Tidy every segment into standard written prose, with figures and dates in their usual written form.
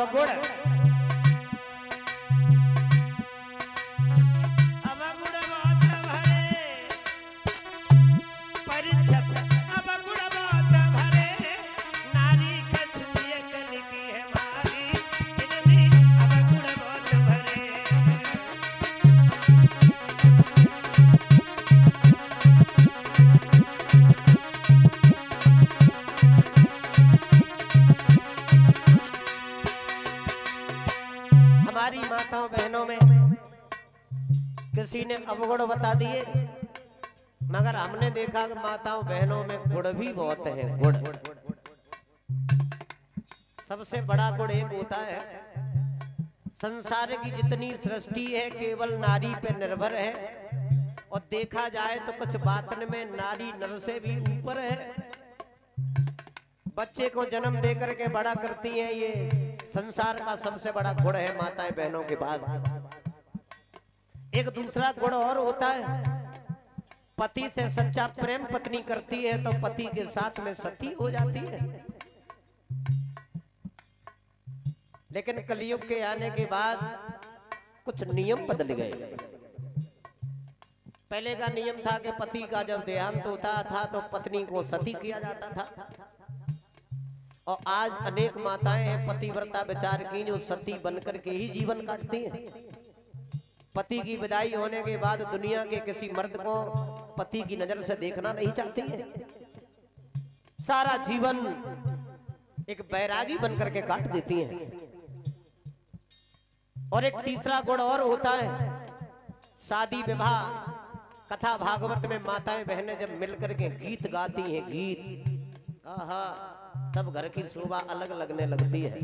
अवगुण बहनों में किसी ने अवगुण बता दिए, मगर हमने देखा कि माताओं बहनों में गुण भी बहुत है। गुण सबसे बड़ा गुण एक होता है, संसार की जितनी सृष्टि है केवल नारी पे निर्भर है, और देखा जाए तो कुछ बातन में नारी नर से भी ऊपर है। बच्चे को जन्म देकर के बड़ा करती हैं, ये संसार का सबसे बड़ा गुण है माताएं बहनों के बाद। एक दूसरा गुण और होता है, पति से सच्चा प्रेम पत्नी करती है तो पति के साथ में सती हो जाती है। लेकिन कलयुग के आने के बाद कुछ नियम बदल गए। पहले का नियम था कि पति का जब देहांत होता था तो पत्नी को सती किया जाता था, और आज अनेक माताएं हैं पतिव्रता विचार की जो सती बनकर के ही जीवन काटती हैं। पति की विदाई होने के बाद दुनिया के किसी मर्द को पति की नजर से देखना नहीं चाहती है, सारा जीवन एक बैरागी बनकर के काट देती हैं। और एक तीसरा गुण और होता है, शादी विवाह कथा भागवत में माताएं बहनें जब मिलकर के गीत गाती हैं, गीत आहा, तब घर की शोभा अलग लगने लगती है।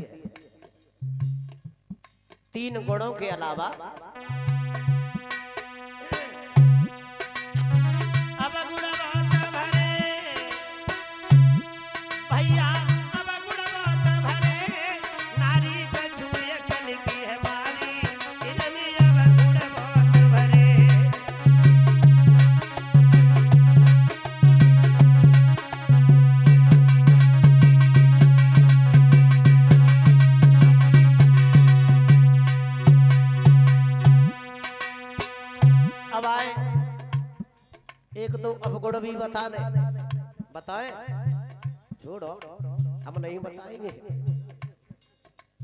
तीन गुणों के अलावा एक दो अवगुण भी बता दे। बताएं? छोड़ो, हम नहीं बताएंगे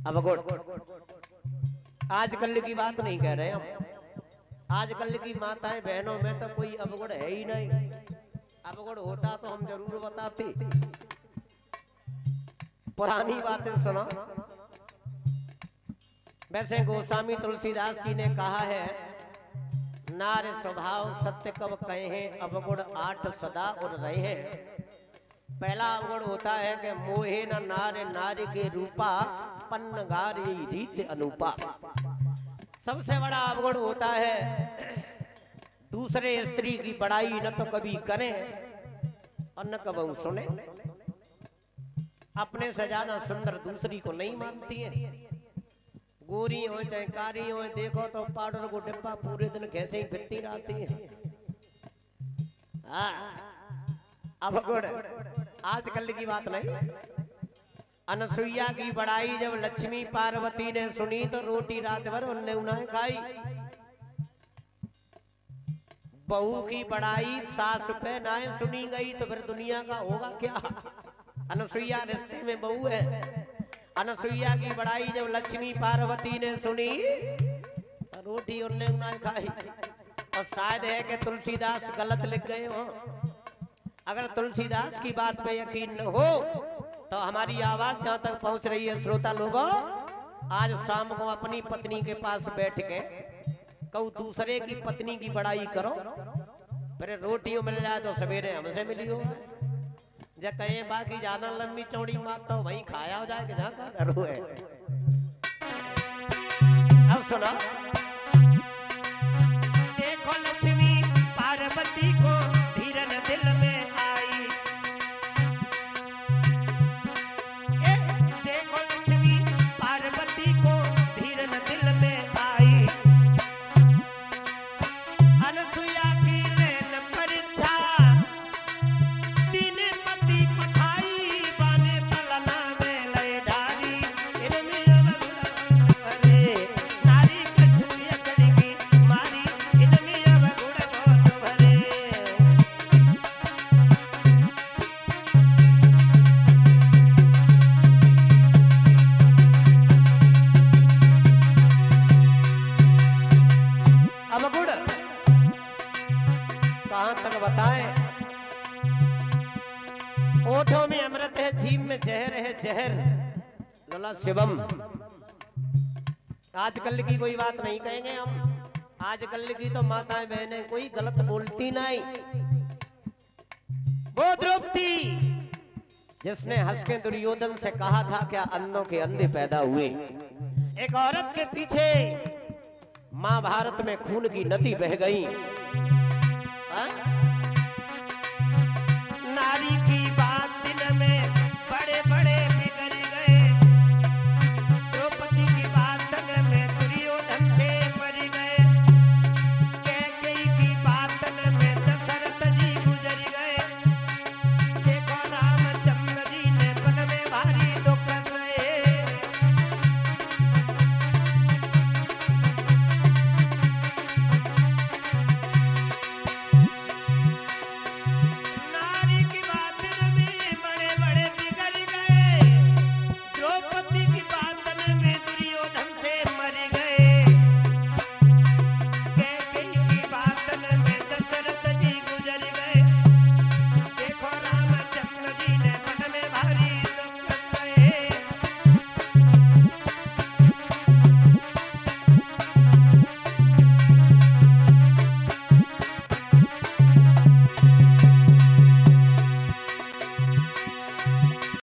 अवगुण। आजकल की बात नहीं कह रहे हम। आजकल की माताएं बहनों में तो कोई अवगुण है ही नहीं। अवगुण होता तो हम जरूर बताते। पुरानी बातें सुनो। वैसे गोस्वामी तुलसीदास जी ने कहा है, नार स्वभाव सत्य कब कहे हैं, अवगुण 8 सदा उड़ रहे हैं। पहला अवगुण होता है कि मोहे न नार नारी के रूपा, पन्नगारी रीत अनूपा। सबसे बड़ा अवगुण होता है दूसरे स्त्री की बड़ाई न तो कभी करें और न कभी सुने। अपने से ज्यादा सुंदर दूसरी को नहीं मानती है। गोरी हो चाहे कारी हो, देखो तो पाउडर को डिब्बा पूरे दिन कैसे ही फिरती रहती है। अवगुण आजकल की बात नहीं। अनसुईया की बड़ाई जब लक्ष्मी पार्वती ने सुनी तो रोटी रात भर उन्हें उन्हें खाई। बहू की बड़ाई सास पे ना सुनी गई तो फिर दुनिया का होगा क्या। अनसुईया रिश्ते में बहू है। अनसुईया की बड़ाई जब लक्ष्मी पार्वती ने सुनी तो रोटी उन्हें उन्हें खाई। और शायद है कि तुलसीदास गलत लिख गए हो। अगर तुलसीदास की बात पे यकीन न हो तो हमारी आवाज जहां तक पहुंच रही है श्रोता लोगों, आज शाम को अपनी पत्नी के पास बैठ के कहूँ दूसरे की पत्नी की बड़ाई करो, फिर रोटी मिल जाए तो सवेरे हमसे मिली हो। जब कहें बाकी ज्यादा लंबी चौड़ी बात तो वही खाया हो जाए कि जहाँ का डर है। अब सुनो, देखो लक्ष्मी पार्वती को धीरन दिल में आई। देखो लक्ष्मी पार्वती को धीरन दिल में आई। अनसुईया की नैन परीक्षा तीन पति पठाई, बाने पलना में लय डारी। इनमें अवगुण जीभ में जहर है जहर। बोला शिवम, आजकल की कोई बात नहीं कहेंगे हम, आजकल की तो माताएं बहनें कोई गलत बोलती नहीं। वो द्रौपदी जिसने हंस के दुर्योधन से कहा था क्या अंधों के अंधे पैदा हुए, एक औरत के पीछे महाभारत में खून की नदी बह गई।